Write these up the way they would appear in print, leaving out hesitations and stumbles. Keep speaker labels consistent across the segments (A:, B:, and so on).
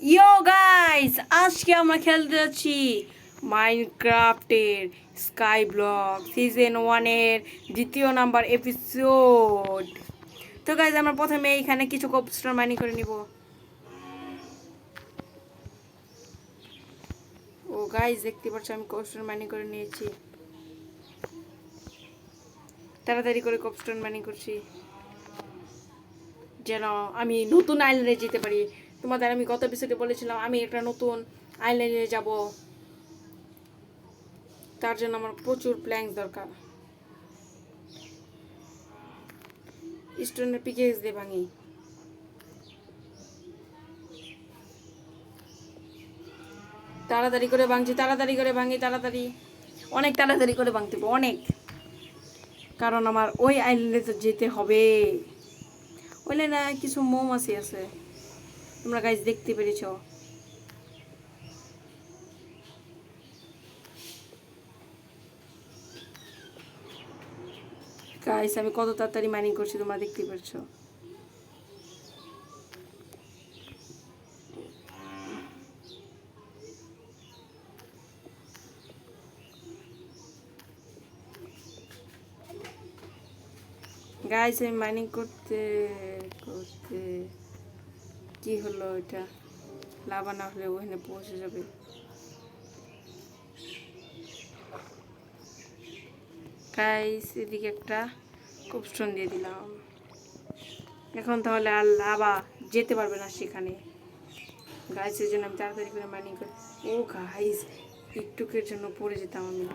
A: ইয়ো guys, আজকে আমরা খেলতে যাচ্ছি মাইনক্রাফটের স্কাই ব্লক সিজন 1-এর দ্বিতীয় নাম্বার এপিসোড। তো গাইস, আমরা প্রথমে এখানে কিছু কবস্টোন মাইনিং করে নিব। ও গাইস, দেখতে পাচ্ছ আমি কবস্টোন মাইনিং করে নিয়েছি। তাড়াতাড়ি করে কবস্টোন মাইনিং করছি যেন আমি নতুন আইল্যান্ডে যেতে পারি। তোমাদের আমি গত এপিসোডে বলেছিলাম আমি একটা নতুন আইল্যান্ডে যাব, তার জন্য আমার প্রচুর প্ল্যাঙ্ক দরকার। স্টোনের পিকেক্স দিয়ে ভাঙি। তাড়াতাড়ি করে ভাঙছি, তাড়াতাড়ি করে ভাঙি, তাড়াতাড়ি, অনেক তাড়াতাড়ি করে ভাঙতে হবে, অনেক, কারণ আমার ওই আইল্যান্ডে তো যেতে হবে। ওই লাইনে কিছু মৌমাছি আছে, তোমরা গাইজ দেখতে পেরেছ। গাইস, আমি কত তাড়াতাড়ি মাইনিং করছি তোমরা দেখতে পাচ্ছ। গাইস, আমি মাইনিং করতে করতে কি হলো, এটা লাভা না হলে ওখানে পৌঁছে যাবে। গাইস, এদিকে একটা কোবস্টোন দিয়ে দিলাম। এখন তাহলে আর লাভা যেতে পারবে না সেখানে। গাইসের জন্য আমি তাড়াতাড়ি করে মাইনিং করি। ও গাইস, একটুকের জন্য পড়ে যেতাম আমি,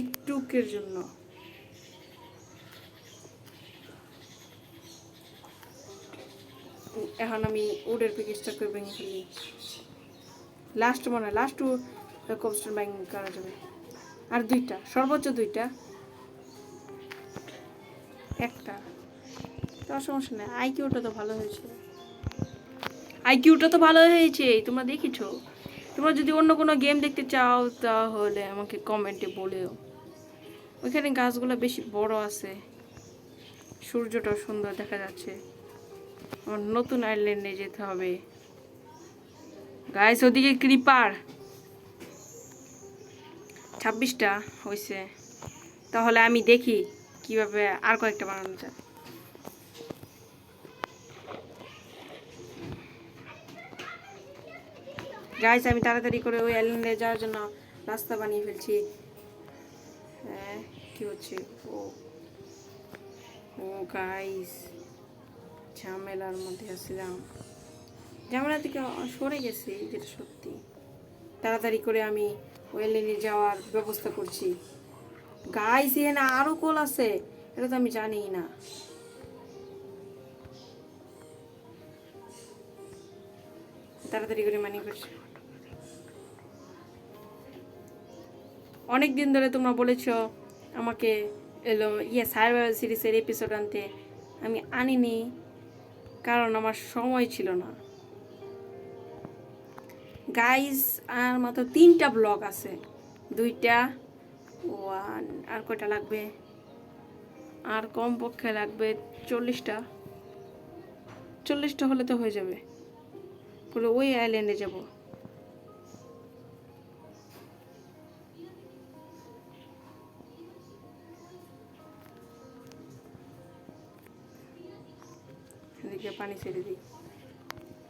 A: একটুকের জন্য। এখন আমি উডের প্যাকেজটা করে ভেঙে ফেলি। লাস্ট মনে হয় লাস্ট কোবস্টোন ব্যাং করা যাবে। আর দুইটা, সর্বোচ্চ দুইটা, একটা তো সমস্যা নেই। আইকিউটা তো ভালো হয়েছে, আইকিউটা তো ভালো হয়েছে, তোমরা দেখেছো। তোমরা যদি অন্য কোনো গেম দেখতে চাও তাহলে আমাকে কমেন্টে বলেও। ওইখানে গাছগুলো বেশি বড় আছে, সূর্যটাও সুন্দর দেখা যাচ্ছে। আমার নতুন আইল্যান্ডে যেতে হবে। গাইস, ওদিকে ক্রিপার 26টা হয়েছে, তাহলে আমি দেখি কিভাবে আর কয়েকটা বানানো যায়। গাইস, আমি তাড়াতাড়ি করে ওই আইল্যান্ডে যাওয়ার জন্য রাস্তা বানিয়ে ফেলছি। হ্যাঁ, কি হচ্ছে? ও ও গাইস, ঝামেলার মধ্যে আসছিলাম, ঝামেলা থেকে সরে গেছি, যেটা সত্যি। তাড়াতাড়ি করে আমি ওই আইল্যান্ডে যাওয়ার ব্যবস্থা করছি। গাইস, এখানে আরো কল আছে, এটা তো আমি জানিই না। তাড়াতাড়ি করে মানি করছি। অনেক দিন ধরে তোমরা বলেছ আমাকে সার্ভাইভাল সিরিজের এপিসোড আনতে, আমি আনিনি কারণ আমার সময় ছিল না। গাইস, আর মাত্র 3টা ব্লগ আছে, 2টা, 1, আর কয়টা লাগবে? আর কমপক্ষে লাগবে 40টা। 40টা হলে তো হয়ে যাবে, বলে ওই আইল্যান্ডে যাব। এদিকে পানি ছেড়ে দিই,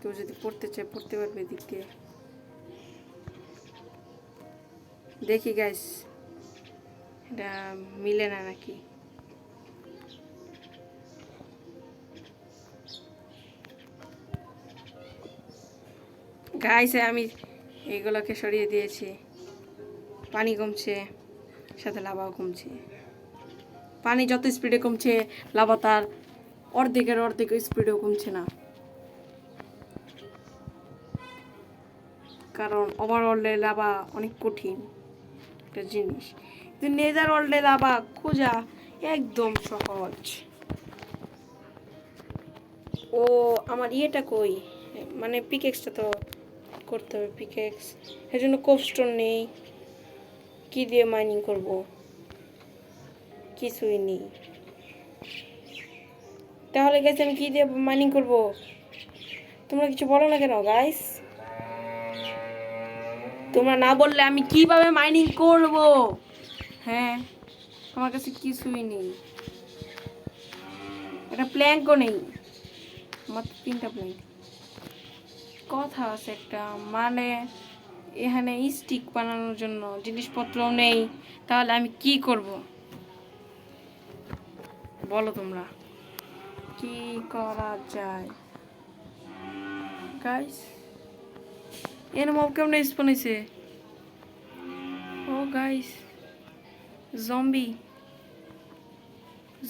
A: কেউ যদি পড়তে চায় পড়তে পারবে এদিক দিয়ে। দেখি গাইস, এটা মিলে না নাকি। গাইস, আমি এইগুলোকে সরিয়ে দিয়েছি, পানি কমছে, সাথে লাভাও কমছে। পানি যত স্পিডে কমছে, লাভা তার অর্ধেক স্পিডেও কমছে না, কারণ ওভারঅলে লাভা অনেক কঠিন একটা জিনিস, কিন্তু নেজার ওয়ার্ল্ডে লাভা খোঁজা একদম সহজ। ও আমার ইয়েটা কই, মানে পিকেক্সটা তো করতে হবে, পিকেক্স এর জন্য কোবস্টোন নেই, কি দিয়ে মাইনিং করব? কিছুই নেই। তাহলে গেছে আমি কি দিয়ে মাইনিং করব? তোমরা কিছু বলো না কেন গাইস? তোমরা না বললে আমি কিভাবে মাইনিং করব? হ্যাঁ, আমার কাছে কিছুই নেই, একটা প্ল্যাঙ্কও নেই, মাত্র 3টা প্ল্যাঙ্ক। কথা আছে একটা, মানে এখানে স্টিক বানানোর জন্য জিনিসপত্রও নেই, তাহলে আমি কি করব বলো তোমরা? কি করা যায় গাইস? এর মব কেমন স্পন হয়েছে? ও গাইস, জম্বি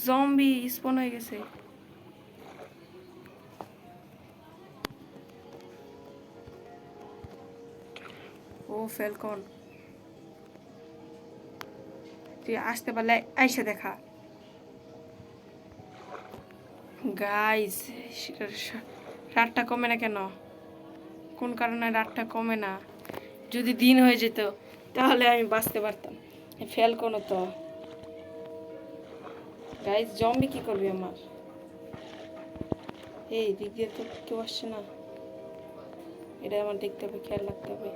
A: জম্বি স্পন হয়ে গেছে। ও ফ্যালকন, তুই আসতে পারলে আইসা দেখা। গাইস, রাতটা কমে না কেন? কোন কারণে রাতটা কমে না? যদি দিন হয়ে যেত তাহলে আমি বাঁচতে পারতাম। ফ্যালকনও তো। গাইস, জম্বি কি করবি আমার? এই দিক দিয়ে তো কেউ আসছে না, এটা আমার দেখতে হবে, খেয়াল রাখতে হবে।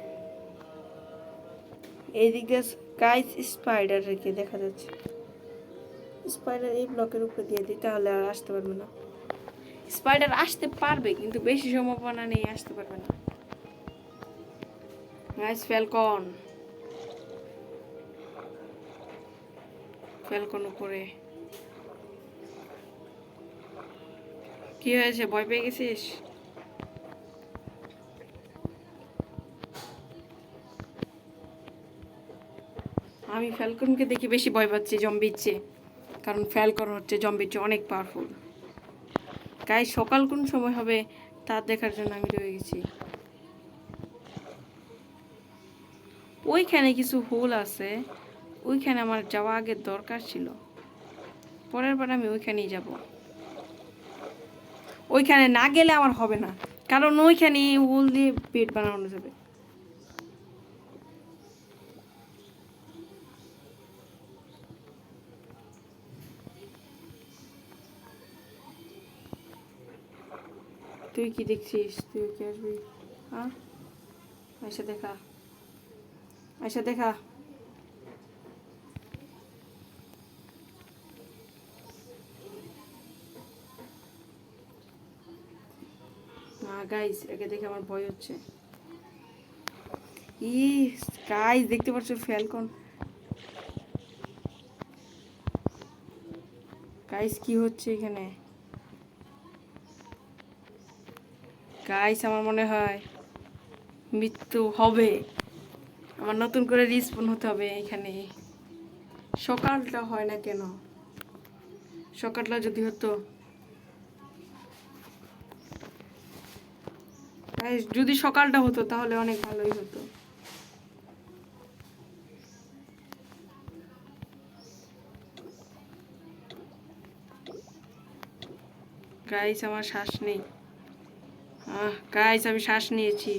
A: এই দিক দিয়ে গাইস স্পাইডার রেখে দেখা যাচ্ছে। স্পাইডার এই ব্লকের উপরে দিয়ে দিই, তাহলে আর আসতে পারবে না। স্পাইডার আসতে পারবে কিন্তু বেশি সম্ভাবনা নেই আসতে পারবে না। গাইস, ফ্যালকন ফ্যালকন উপরে। কি হয়েছে, ভয় পেয়ে গেছিস? আমি ফ্যালকনকে দেখে বেশি ভয় পাচ্ছি জম্বির চেয়ে, কারণ ফ্যালকন হচ্ছে জম্বির চেয়ে অনেক পাওয়ারফুল। গাইস, সকাল কোন সময় হবে তা দেখার জন্য আমি রয়ে গেছি। ওইখানে কিছু হোল আছে, ওইখানে আমার যাওয়া আগে দরকার ছিল। পরের বার আমি ওইখানেই যাব। ওইখানে না গেলে আমার হবে না, কারণ ওইখানে হোল দিয়ে পেট বানানো যাবে। তুই কি দেখছিস? তুই কি আসবি? হ্যাঁ, আয়সা দেখা, আয়সা দেখা। না গাইস, একে দেখে আমার ভয় হচ্ছে। গাইস, দেখতে পাচ্ছ ফ্যালকন? গাইস, কি হচ্ছে এখানে? গাইস, আমার মনে হয় মৃত্যু হবে। আমার নতুন করে রিস্পন হতে হবে এখানে। সকালটা হয় না কেন? সকালটা যদি হতো, গাইস যদি সকালটা হতো তাহলে অনেক ভালোই হতো। গাইস, আমার শ্বাস নেই। গাইস, আমি শ্বাস নিয়েছি।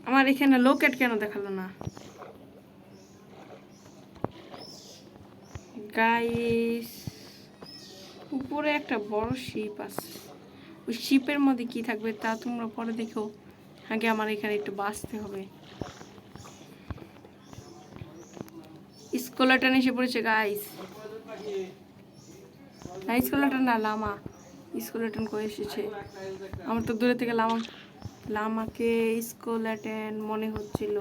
A: আমার এখানে লোকেট কেন দেখালো না? গাইস, উপরে একটা বড় শিপ আছে, ওই শিপের মধ্যে কি থাকবে তা তোমরা পরে দেখো। আগে আমার এখানে একটু বাঁচতে হবে। স্কেলেটন এসে পড়েছে গাইস। না, স্কেলেটন না, লামা। স্কেলেটন কই এসেছে? আমার তো দূরে থেকে লামাকে স্কেলেটন মনে হচ্ছিল।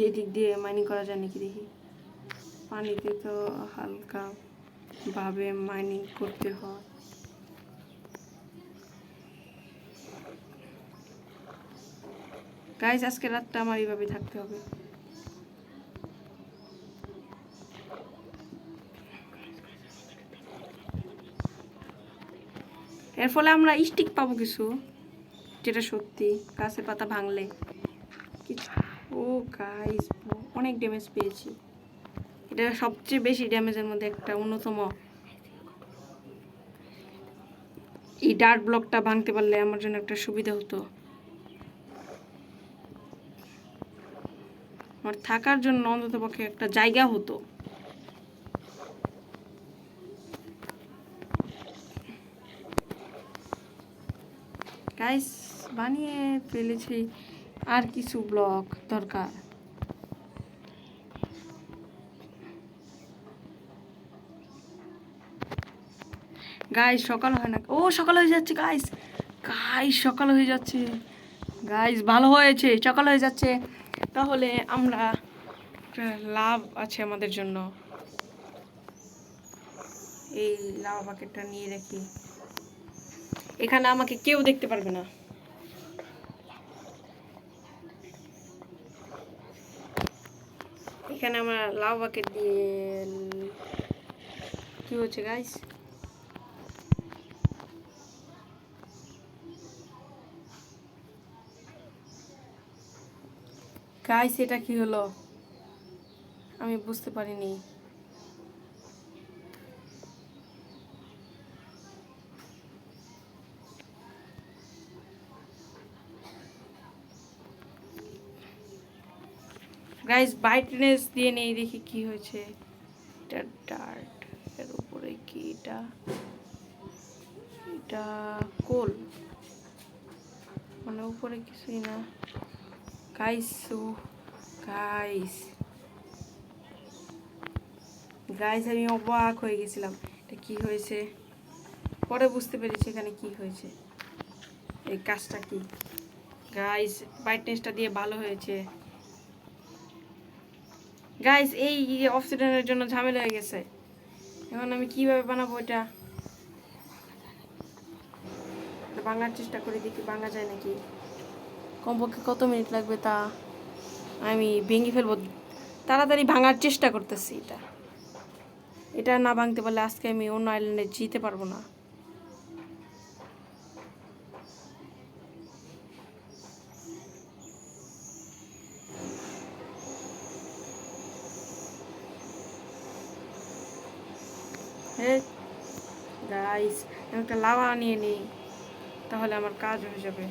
A: এই দিক দিয়ে মাইনিং করা যায় নাকি দেখি। পানিতে তো হালকা ভাবে মাইনিং করতে হয়। গাইস, আজকে রাতটা আমার এইভাবে থাকতে হবে। এর ফলে আমরা স্টিক পাবো কিছু, যেটা সত্যি গাছের পাতা ভাঙলে কিছু। ও গাইস, অনেক ড্যামেজ পেয়েছি। এটা সবচেয়ে বেশি ড্যামেজের মধ্যে একটা অন্যতম। এই ডার্ট ব্লকটা ভাঙতে পারলে আমার জন্য একটা সুবিধা হতো, আমার থাকার জন্য অন্তত পক্ষে একটা জায়গা হতো। গাইস বানিয়ে ফেলেছি, আর কিছু ব্লক দরকার। গাইস সকাল হয় না, ও সকাল হয়ে যাচ্ছে গাইস, গাইস সকাল হয়ে যাচ্ছে গাইস, ভালো হয়েছে সকাল হয়ে যাচ্ছে। তাহলে আমরা লাভ আছে আমাদের জন্য, এই লাভ বাকেটটা নিয়ে রাখি, এখানে আমাকে কেউ দেখতে পারবে না। এখানে আমরা লাভ বাকেট দিয়ে কি হচ্ছে গাইস, গাইস এটা কি হলো আমি বুঝতে পারিনি। গাইস ব্রাইটনেস দিয়ে নেই, দেখি কি হয়েছে। এটা ডার্ট, এর উপরে কি এটা, এটা কোল, মানে উপরে কিছুই না গাইস। ও গাইস, গাইস আমি অবাক হয়ে গেছিলাম, এটা কি হয়েছে, পরে বুঝতে পেরেছি এখানে কি হয়েছে, এই কাজটা কি। গাইস ব্রাইটনেসটা দিয়ে ভালো হয়েছে গাইস, এই অবসিডিয়ানের জন্য ঝামেলা হয়ে গেছে। এখন আমি কিভাবে বানাবো এটা, ভাঙার চেষ্টা করে দেখি ভাঙা যায় নাকি, কমপক্ষে কত মিনিট লাগবে তা আমি ভেঙে ফেলবো, তাড়াতাড়ি ভাঙার চেষ্টা করতেছি। এটা এটা না ভাঙতে পারলে আজকে আমি অন্য আইল্যান্ডে যেতে পারবো না। হ্যাঁ গাইস আমি একটা লাভা নিয়ে নিই, তাহলে আমার কাজ হয়ে যাবে।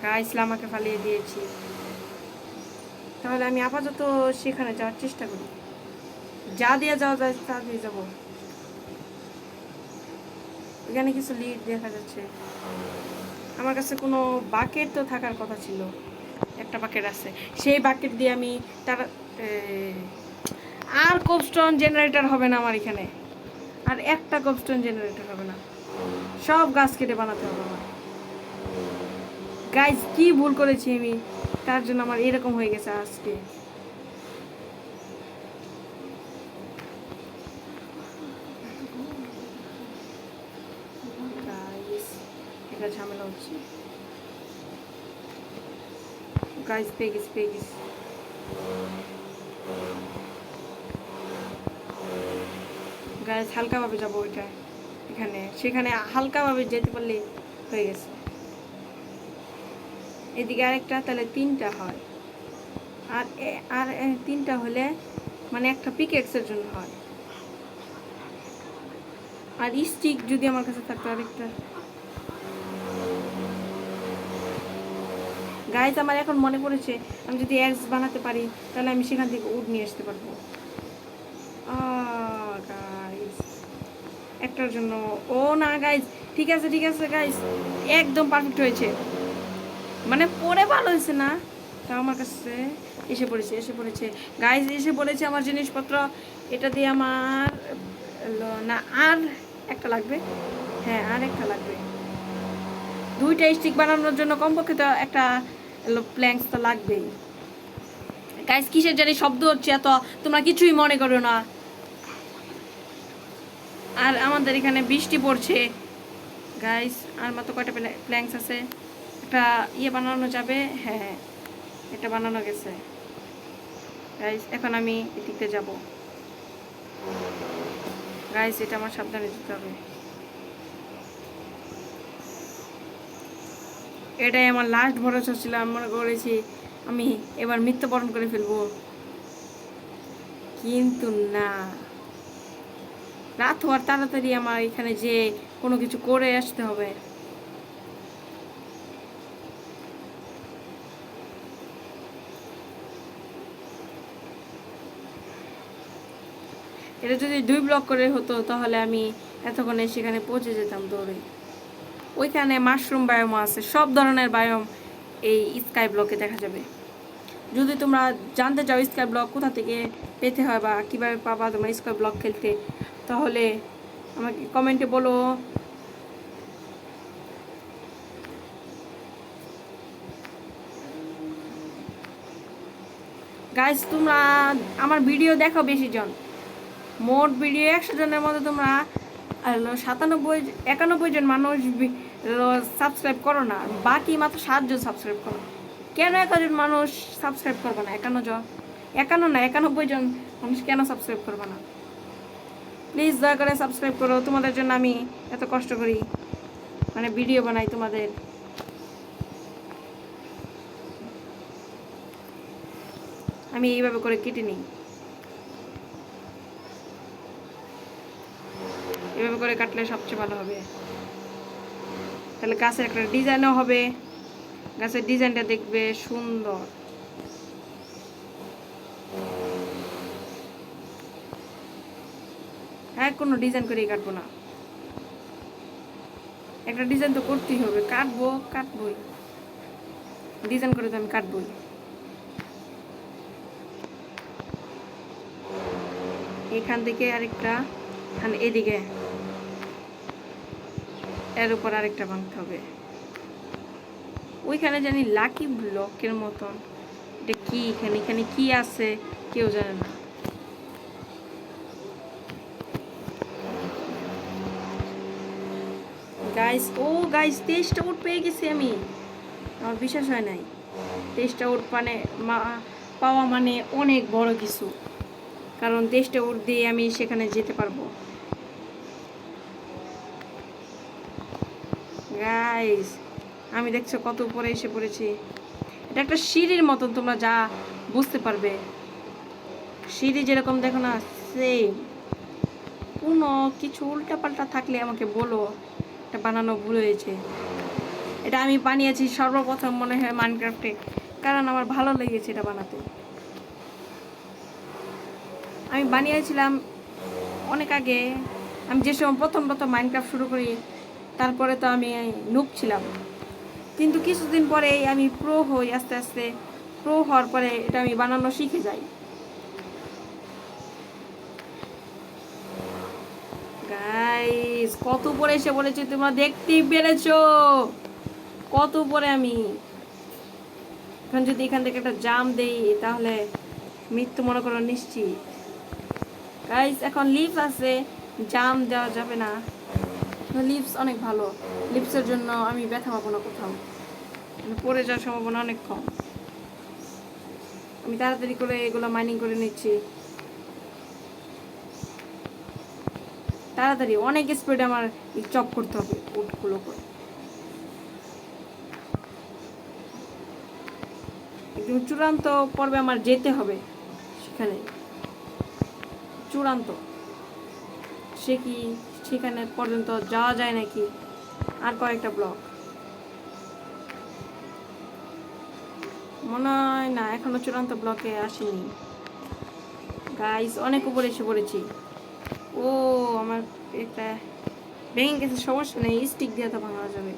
A: গাইস লামাকে ফালিয়ে দিয়েছি, তাহলে আমি আপাতত সেখানে যাওয়ার চেষ্টা করি, যা দিয়ে যাওয়া যায় তা দিয়ে যাবো। এখানে কিছু লিড দেখা যাচ্ছে, আমার কাছে কোনো বাকেট তো থাকার কথা ছিল, একটা বাকেট আছে, সেই বাকেট দিয়ে আমি তার আর কোবস্টোন জেনারেটর হবে না আমার এখানে, আর একটা কোবস্টোন জেনারেটর হবে না, সব গাছ কেটে বানাতে হবে আমার। গাইজ কি ভুল করেছি আমি, তার জন্য আমার এরকম হয়ে গেছে আজকে। এটা ঝামেলা হচ্ছে গাইজ, পেয়ে গেছি। গাইজ হালকাভাবে যাবো ওইটা, এখানে সেখানে হালকাভাবে যেতে পারলে হয়ে গেছে। এদিকে আরেকটা, তাহলে 3টা হয়, আর আর 3টা হলে মানে একটা পিকেক্সের জন্য হয়, আর স্টিক যদি আমার কাছে থাকতো আরেকটা। গাইজ আমার এখন মনে পড়েছে, আমি যদি এক্স বানাতে পারি তাহলে আমি সেখান থেকে উড নিয়ে আসতে পারবো। গাইজ একটার জন্য, ও না গাইজ, ঠিক আছে গাইজ, একদম পারফেক্ট হয়েছে, মানে পরে ভালো হয়েছে না, তা আমার কাছে এসে পড়েছে গাইজ, এসে পড়েছে আমার জিনিসপত্র। এটা দিয়ে আমার না আর একটা লাগবে, হ্যাঁ আর একটা লাগবে, 2টা স্টিক বানানোর জন্য কমপক্ষে তো একটা প্ল্যাঙ্কস তো লাগবেই। গাইজ কিসের জানি শব্দ হচ্ছে এত, তোমরা কিছুই মনে করো না। আর আমাদের এখানে বৃষ্টি পড়ছে গাইজ, আর মাত্র কয়টা প্ল্যাঙ্কস আছে, একটা বানানো যাবে, হ্যাঁ এটা বানানো গেছে। গাইজ এখন আমি এদিকে যাব গাইজ, এটা আমার সাবধানে দিতে হবে, এটাই আমার লাস্ট ভরসা ছিল, আমি মনে করেছি আমি এবার মৃত্যুবরণ করে ফেলবো, কিন্তু না, রাত হওয়ার তাড়াতাড়ি আমার এখানে যে কোনো কিছু করে আসতে হবে। এটা যদি 2 ব্লক করে হতো তাহলে আমি এতক্ষণে সেখানে পৌঁছে যেতাম দৌড়ে। ওইখানে মাশরুম বায়োম আছে, সব ধরনের বায়োম এই স্কাই ব্লকে দেখা যাবে। যদি তোমরা জানতে চাও স্কাই ব্লক কোথা থেকে পেতে হয় বা কীভাবে পাবা তোমরা স্কাই ব্লক খেলতে, তাহলে আমাকে কমেন্টে বলো। গাইস তোমরা আমার ভিডিও দেখো বেশি জন, মোট ভিডিও 100 জনের মধ্যে তোমরা 91 জন মানুষ সাবস্ক্রাইব করো না, বাকি মাত্র 7 জন সাবস্ক্রাইব করো। কেন 1 জন মানুষ সাবস্ক্রাইব করবে না? 91 জন মানুষ কেন সাবস্ক্রাইব করবে না? প্লিজ দয়া করে সাবস্ক্রাইব করো। তোমাদের জন্য আমি এত কষ্ট করি, মানে ভিডিও বানাই তোমাদের। আমি এইভাবে করে কেটে নিই, এভাবে করে কাটলে সবচেয়ে ভালো হবে। তাহলে গাছের একটা ডিজাইনও হবে, গাছের ডিজাইনটা দেখবে সুন্দর। হ্যাঁ, কোনো ডিজাইন করেই কাটবো না, একটা ডিজাইন তো করতেই হবে। কাটবই, ডিজাইন করে তো আমি কাটবই। এখান থেকে আরেকটা, এদিকে এর উপর আরেকটা বাঁধতে হবে। ওইখানে জানি লাকি ব্লকের মতন, এটা কি, এখানে কি আছে কেউ জানে না। গাইস 23টা উট পেয়ে গেছি আমি, আমার বিশ্বাস হয় নাই। 23টা উট পাওয়া মানে অনেক বড় কিছু, কারণ 23টা উট দিয়ে আমি সেখানে যেতে পারবো। গাইস আমি দেখছো কত উপরে এসে পড়েছি। এটা একটা সিঁড়ির মতন, তোমরা যা বুঝতে পারবে। সিঁড়ি যেরকম দেখো না, সেম। কোনো কিছু উল্টাপাল্টা থাকলে আমাকে বলো, এটা বানানো ভুল হয়েছে। এটা আমি বানিয়েছি সর্বপ্রথম মনে হয় মাইনক্রাফটে, কারণ আমার ভালো লেগেছে এটা বানাতে। আমি বানিয়েছিলাম অনেক আগে, আমি যে সময় প্রথম মাইনক্রাফট শুরু করি, তারপরে তো আমি নুব ছিলাম। কিন্তু কিছুদিন পরেই আমি প্রো হই, আস্তে আস্তে প্রো হওয়ার পরে এটা আমি বানানো শিখে যাই। গাইস কত উপরে এসে বলেছি, তোমরা দেখতেই পেরেছো কত উপরে আমি। এখন যদি এখান থেকে একটা জাম দেই তাহলে মৃত্যু মনে করো নিশ্চিত। গাইস এখন লিফট আছে, জাম দেওয়া যাবে না। লিপস অনেক ভালো, লিপসের জন্য আমি ব্যথা পাবো না কোথাও, পড়ে যাওয়ার সম্ভাবনা অনেক কম। আমি তাড়াতাড়ি করে এগুলো মাইনিং করে নিচ্ছি, তাড়াতাড়ি অনেক স্পিডে আমার চপ করতে হবে উটগুলো করে। একদম চূড়ান্ত পর্বে আমার যেতে হবে, সেখানে চূড়ান্ত, সে কি সেখানে পর্যন্ত যাওয়া যায় নাকি? আর কয়েকটা ব্লক মনে হয় না, এখনো চূড়ান্ত ব্লকে আসেনি। গাইস অনেক উপরে এসে পড়েছি। ও আমার একটা ভেঙে গেছে, সমস্যা নেই, স্টিক দিয়ে তো ভাঙা যাবে,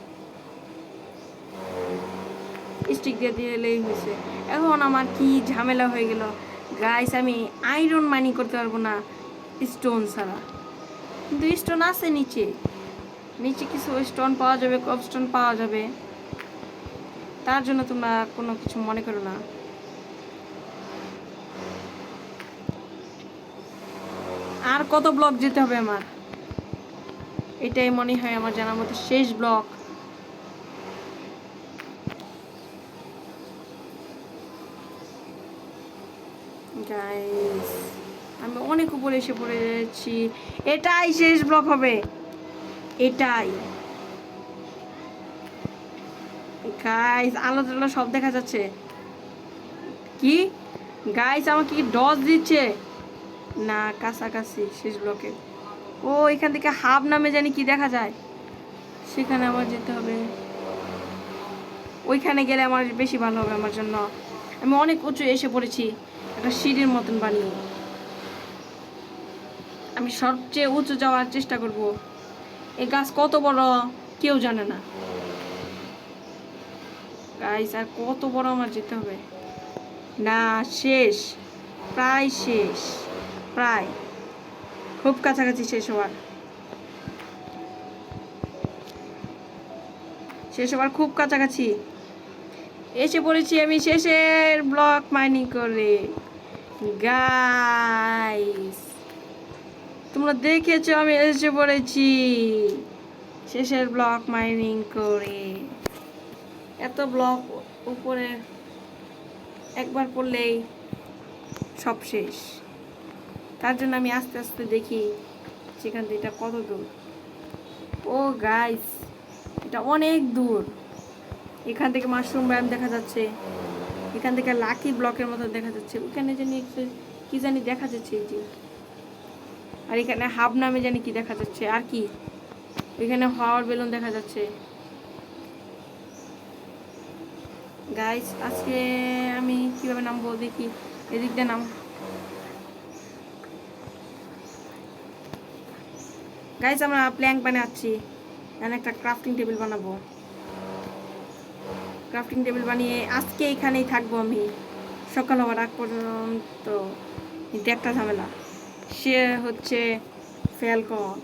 A: স্টিক দিয়ে দিলেই হয়েছে। এখন আমার কি ঝামেলা হয়ে গেল গাইস, আমি আয়রন মাইনিং করতে পারবো না স্টোন ছাড়া। কিন্তু স্টোন আছে নিচে, কিছু স্টোন পাওয়া যাবে, কবস্টোন পাওয়া যাবে, তার জন্য তোমরা কোনো কিছু মনে করো না। আর কত ব্লক যেতে হবে আমার? এটাই মনে হয় আমার জানার মতো শেষ ব্লক। গাইস আমি অনেক উপরে এসে পড়েছি, এটাই শেষ ব্লক হবে, এটাই। গাইস আলো টালো সব দেখা যাচ্ছে। কি গাইস আমাকে কি ডজ দিচ্ছে না? কাছাকাছি শেষ ব্লকে। ও এখান থেকে হাব নামে জানি কি দেখা যায়, সেখানে আমার যেতে হবে। ওইখানে গেলে আমার বেশি ভালো হবে আমার জন্য। আমি অনেক উঁচু এসে পড়েছি, একটা সিঁড়ির মতন বানিয়ে। আমি সবচেয়ে উঁচু যাওয়ার চেষ্টা করব। এই গাছ কত বড় কেউ জানে না গাইস। আর কত বড় আমার যেতে হবে? না, শেষ, প্রায় শেষ, প্রায় খুব কাছাকাছি শেষ হওয়ার, খুব কাছাকাছি এসে পড়েছি আমি শেষের ব্লক মাইনিং করে। গাইস তোমরা দেখেছো আমি এসে পড়েছি শেষের ব্লক মাইনিং করে। এত ব্লক উপরে একবার পড়লেই সব শেষ। তার জন্য আমি আস্তে আস্তে দেখি সেখান থেকে এটা কত দূর। ও গাইস এটা অনেক দূর। এখান থেকে মাশরুম ব্যায়াম দেখা যাচ্ছে, এখান থেকে লাকি ব্লকের মতো দেখা যাচ্ছে, ওখানে জানি কি জানি দেখা যাচ্ছে এই যে, আর এখানে হাব নামে জানি কি দেখা যাচ্ছে, আর কি এখানে হাওয়ার বেলুন দেখা যাচ্ছে। গাইস আজকে আমি কিভাবে নামবো দেখি, এদিক দিয়ে নাম। গাইস আমরা প্ল্যাঙ্ক বানাচ্ছি, এখানে একটা ক্রাফটিং টেবিল বানাবো। ক্রাফটিং টেবিল বানিয়ে আজকে এখানেই থাকবো আমি সকাল হওয়ার আগ পর্যন্ত। কিন্তু একটা ঝামেলা, সে হচ্ছে ফ্যালকন।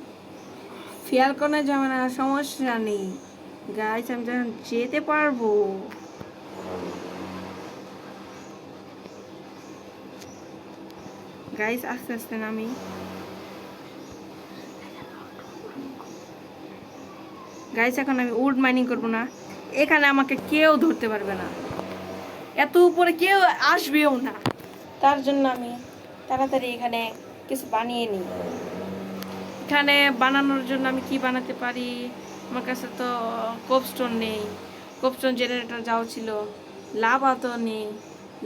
A: ফ্যালকনের ঝামেলা সমস্যা নেই গাইস, আমি যখন যেতে পারবো। গাইস আস্তে আস্তে নামি। গাইস এখন আমি উড মাইনিং করবো না, এখানে আমাকে কেউ ধরতে পারবে না, এত উপরে কেউ আসবেও না। তার জন্য আমি তাড়াতাড়ি এখানে কিছু বানিয়ে নিই। এখানে বানানোর জন্য আমি কি বানাতে পারি, আমার কাছে তো কোবস্টোন নেই, কোবস্টোন জেনারেটর যাও ছিল, লাভা তো নেই,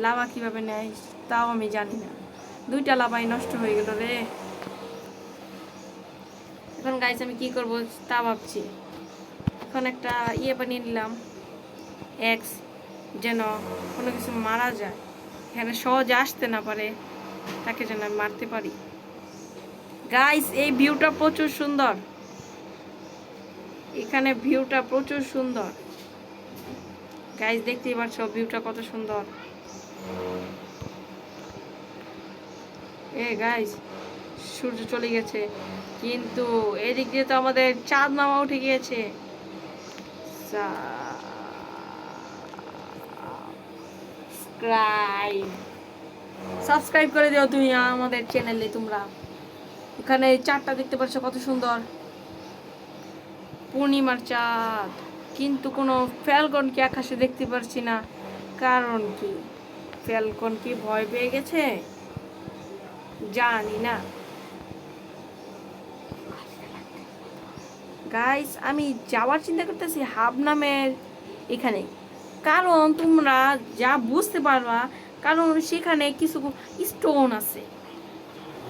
A: লাভা কিভাবে নেয় তাও আমি জানি না, 2টা লাভাই নষ্ট হয়ে গেল রে। এখন গাইস আমি কি করব তা ভাবছি। এখন একটা বানিয়ে নিলাম এক্স, যেন কোনো কিছু মারা যায়, এখানে সহজে আসতে না পারে, তাকে যেন আমি মারতে পারি। গাইস এই ভিউটা প্রচুর সুন্দর, এখানে ভিউটা প্রচুর সুন্দর। গাইস দেখতেই পাচ্ছ ভিউটা কত সুন্দর। গাইস সূর্য চলে গেছে, কিন্তু এদিক দিয়ে তো আমাদের চাঁদ মামা উঠে গিয়েছে। সাবস্ক্রাইব করে দিও তুমি আমাদের চ্যানেলে। তোমরা এখানে চাঁদটা দেখতে পাচ্ছ কত সুন্দর, পূর্ণিমার চাঁদ, কিন্তু কোনো ফ্যালকনকে আকাশে দেখতে পারছি না। কারণ কি, ফ্যালকন কি ভয় পেয়ে গেছে জানি না। গাইস আমি যাওয়ার চিন্তা করতেছি হাব নামের এখানে, কারণ তোমরা যা বুঝতে পারবা, কারণ সেখানে কিছু স্টোন আছে।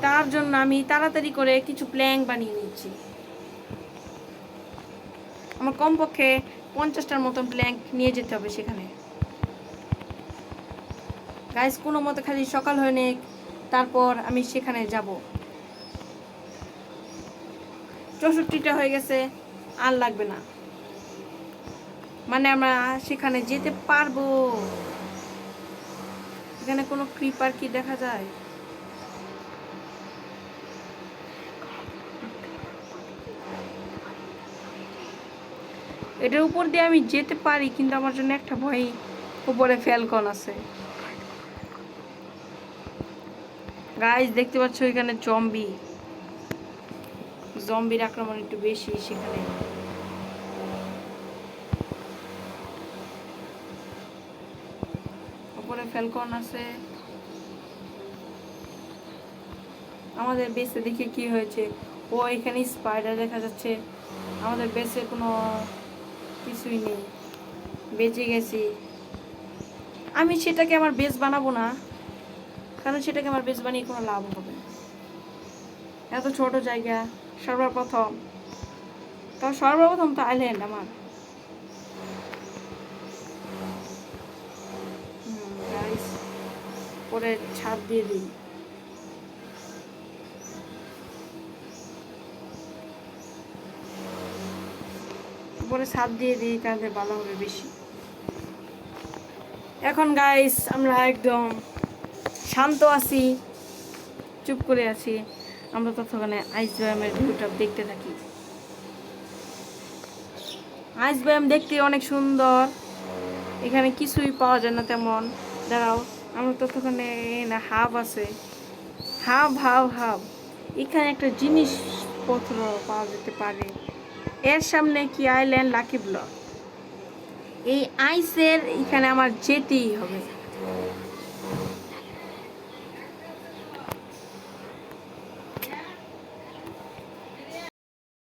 A: তার জন্য আমি তাড়াতাড়ি করে কিছু প্ল্যাঙ্ক বানিয়ে নিচ্ছি। আমার কমপক্ষে 50টার মতন প্ল্যাঙ্ক নিয়ে যেতে হবে সেখানে। গাইস কোনো মতে খালি সকাল হয়ে নেক, তারপর আমি সেখানে যাব। 64টা হয়ে গেছে, আর লাগবে না, মানে আমরা সেখানে যেতে পারবো। এখানে কোনো ক্রিপার কি দেখা যায়? এটার উপর দিয়ে আমি যেতে পারি, কিন্তু আমার জন্য একটা ভয়, উপরে ফ্যালকন আছে। গাইস দেখতে পাচ্ছ এখানে জম্বির আক্রমণ একটু বেশি সেখানে। উপরে ফ্যালকন আছে। আমাদের বেসে দেখে কি হয়েছে, ও এখানে স্পাইডার দেখা যাচ্ছে, আমাদের বেসে কোনো কিছুই নেই, বেঁচে গেছি। আমি সেটাকে আমার বেস বানাবো না, কারণ সেটাকে আমার বেস বানিয়ে কোনো লাভ হবে না। এত ছোট জায়গা, সর্বপ্রথম তো আইল্যান্ড আমার। গাইস পরে ছাদ দিয়ে দিই। উপরে ছাদ দিয়ে দিই, তাহলে ভালো হবে বেশি। এখন গাইস আমরা একদম শান্ত আছি, চুপ করে আছি। আমরা ততক্ষণে আইস ব্যায়ামের ভিউটা দেখতে থাকি। আইস ব্যায়াম দেখতে অনেক সুন্দর, এখানে কিছুই পাওয়া যায় না তেমন। দাঁড়াও, আমরা ততক্ষণে না হাব আছে, হাব হাব হাব, এখানে একটা জিনিসপত্র পাওয়া যেতে পারে। এর সামনে কি আইল্যান্ড লাকি ব্লক, এই আইসের এখানে আমার যেতেই হবে।